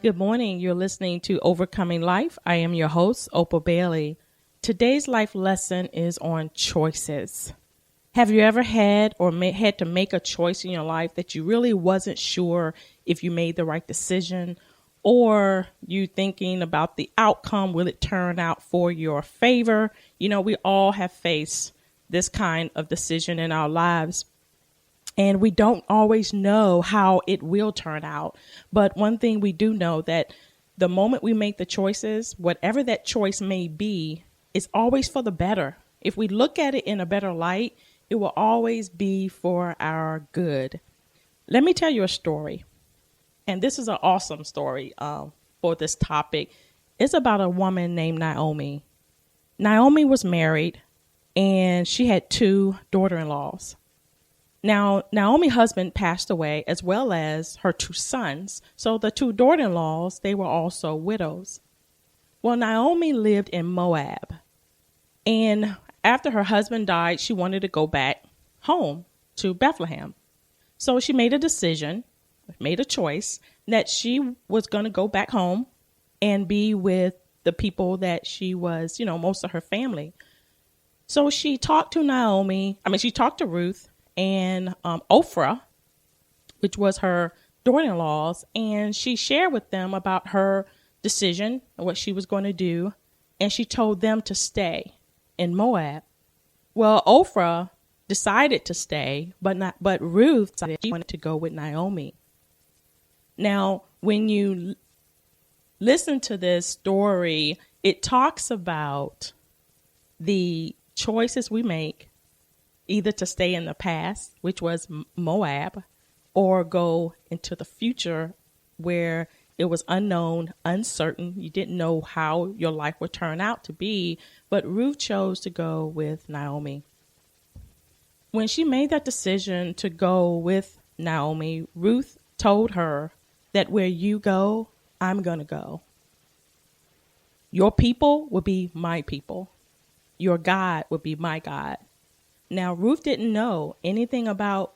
Good morning. You're listening to Overcoming Life. I am your host, Opal Bailey. Today's life lesson is on choices. Have you ever had or had to make a choice in your life that you really wasn't sure if you made the right decision, or you thinking about the outcome? Will it turn out for your favor? You know, we all have faced this kind of decision in our lives. And we don't always know how it will turn out. But one thing we do know, that the moment we make the choices, whatever that choice may be, is always for the better. If we look at it in a better light, it will always be for our good. Let me tell you a story. And this is an awesome story for this topic. It's about a woman named Naomi. Naomi was married and she had two daughter-in-laws. Now, Naomi's husband passed away, as well as her two sons. So the two daughter-in-laws, they were also widows. Well, Naomi lived in Moab. And after her husband died, she wanted to go back home to Bethlehem. So she made a choice that she was going to go back home and be with the people that she was, most of her family. So she talked to Ruth and Ophrah, which was her daughter-in-laws, and she shared with them about her decision and what she was going to do, and she told them to stay in Moab. Well, Ophrah decided to stay, but Ruth decided she wanted to go with Naomi. Now, when you listen to this story, it talks about the choices we make, either to stay in the past, which was Moab, or go into the future where it was unknown, uncertain. You didn't know how your life would turn out to be, but Ruth chose to go with Naomi. When she made that decision to go with Naomi, Ruth told her that where you go, I'm going to go. Your people will be my people. Your God will be my God. Now, Ruth didn't know anything about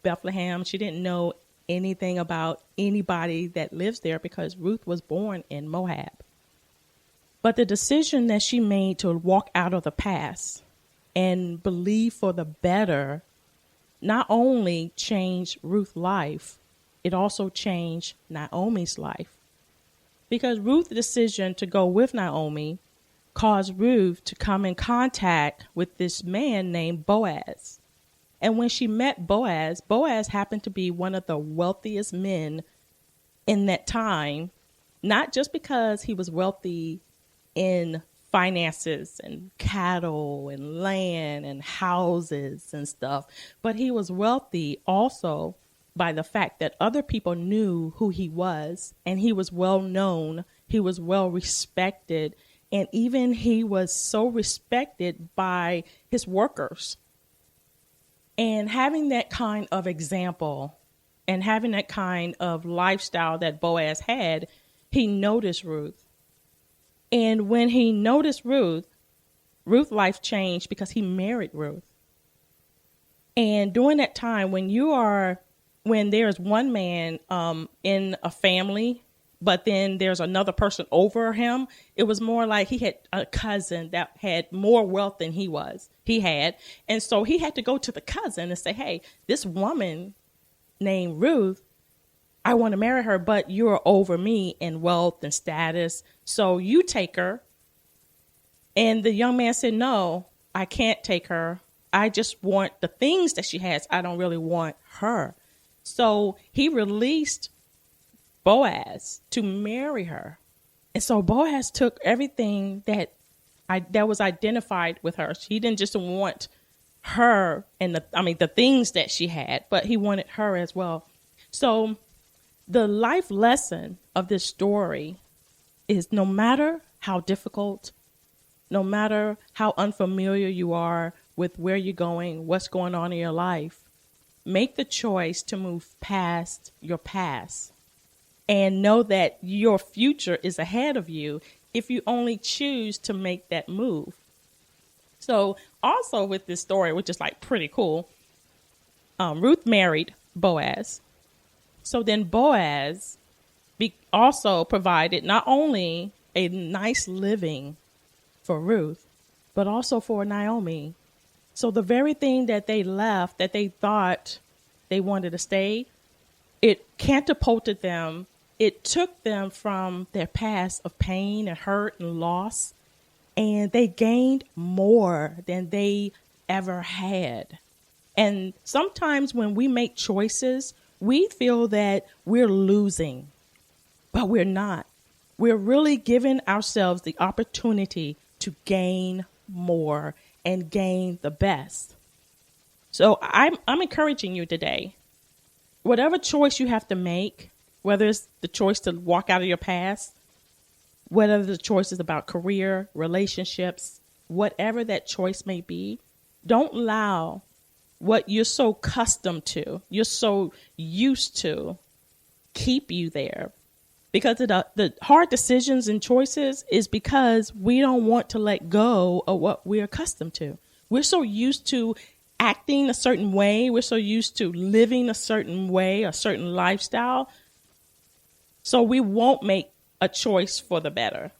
Bethlehem. She didn't know anything about anybody that lives there because Ruth was born in Moab. But the decision that she made to walk out of the past and believe for the better not only changed Ruth's life, it also changed Naomi's life. Because Ruth's decision to go with Naomi caused Ruth to come in contact with this man named Boaz. And when she met Boaz, Boaz happened to be one of the wealthiest men in that time, not just because he was wealthy in finances and cattle and land and houses and stuff, but he was wealthy also by the fact that other people knew who he was, and he was well known, he was well respected, and even he was so respected by his workers. And having that kind of example and having that kind of lifestyle that Boaz had, he noticed Ruth. And when he noticed Ruth's life changed because he married Ruth. And during that time, when there's one man in a family, but then there's another person over him, it was more like he had a cousin that had more wealth than he had. And so he had to go to the cousin and say, hey, this woman named Ruth, I want to marry her, but you're over me in wealth and status, so you take her. And the young man said, no, I can't take her. I just want the things that she has. I don't really want her. So he released Boaz to marry her. And so Boaz took everything that was identified with her. He didn't just want her and the things that she had, but he wanted her as well. So the life lesson of this story is, no matter how difficult, no matter how unfamiliar you are with where you're going, what's going on in your life, make the choice to move past your past and know that your future is ahead of you if you only choose to make that move. So also with this story, which is like pretty cool, Ruth married Boaz. So then Boaz also provided not only a nice living for Ruth, but also for Naomi. So the very thing that they left, that they thought they wanted to stay, it catapulted them. It took them from their past of pain and hurt and loss, and they gained more than they ever had. And sometimes when we make choices, we feel that we're losing, but we're not. We're really giving ourselves the opportunity to gain more and gain the best. So I'm encouraging you today. Whatever choice you have to make, whether it's the choice to walk out of your past, whether the choice is about career, relationships, whatever that choice may be, don't allow what you're so accustomed to, you're so used to, keep you there. Because the hard decisions and choices is because we don't want to let go of what we're accustomed to. We're so used to acting a certain way. We're so used to living a certain way, a certain lifestyle. So we won't make a choice for the better.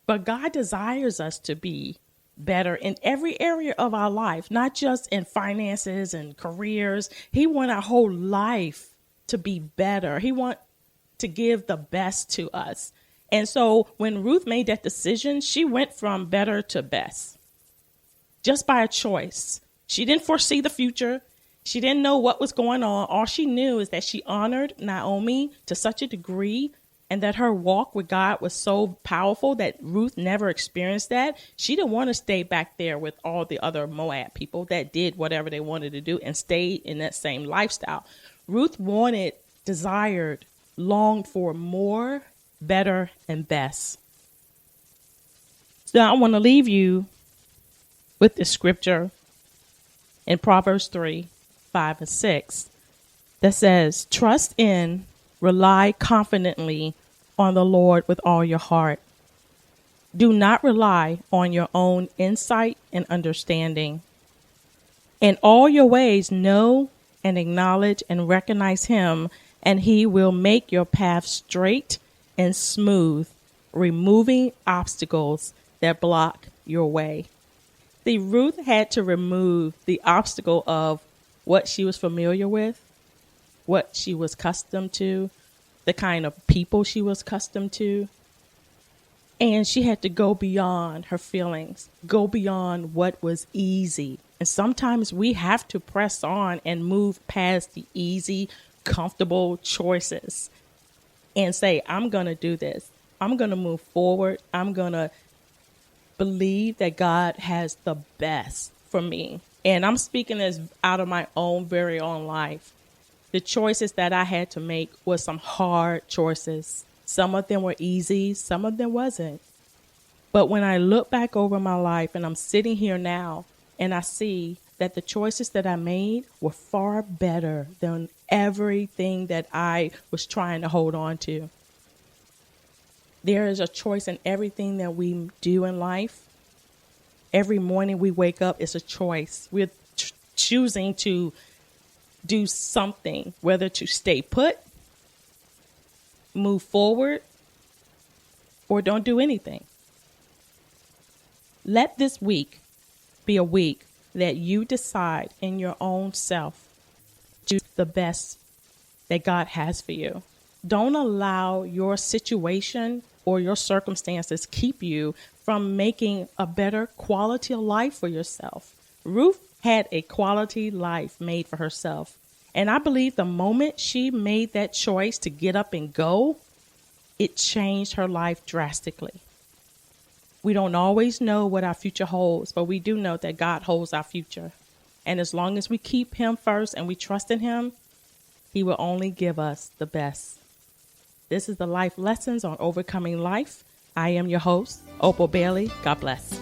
But God desires us to be better in every area of our life, not just in finances and careers. He wants our whole life to be better. He wants to give the best to us. And so when Ruth made that decision, she went from better to best just by a choice. She didn't foresee the future. She didn't know what was going on. All she knew is that she honored Naomi to such a degree, and that her walk with God was so powerful that Ruth never experienced that. She didn't want to stay back there with all the other Moab people that did whatever they wanted to do and stay in that same lifestyle. Ruth wanted, desired, longed for more, better, and best. So I want to leave you with this scripture in Proverbs 3, 5, and 6 that says, trust in, rely confidently on the Lord with all your heart. Do not rely on your own insight and understanding. In all your ways, know and acknowledge and recognize him, and he will make your path straight and smooth, removing obstacles that block your way. See, Ruth had to remove the obstacle of what she was familiar with, what she was accustomed to, the kind of people she was accustomed to. And she had to go beyond her feelings, go beyond what was easy. And sometimes we have to press on and move past the easy, comfortable choices and say, I'm going to do this. I'm going to move forward. I'm going to believe that God has the best for me. And I'm speaking this out of my own very own life. The choices that I had to make were some hard choices. Some of them were easy, some of them wasn't. But when I look back over my life and I'm sitting here now and I see that the choices that I made were far better than everything that I was trying to hold on to. There is a choice in everything that we do in life. Every morning we wake up, it's a choice. We're choosing to do something, whether to stay put, move forward, or don't do anything. Let this week be a week that you decide in your own self to do the best that God has for you. Don't allow your situation or your circumstances keep you from making a better quality of life for yourself. Ruth had a quality life made for herself. And I believe the moment she made that choice to get up and go, it changed her life drastically. We don't always know what our future holds, but we do know that God holds our future. And as long as we keep him first and we trust in him, he will only give us the best. This is the Life Lessons on Overcoming Life. I am your host, Opal Bailey. God bless.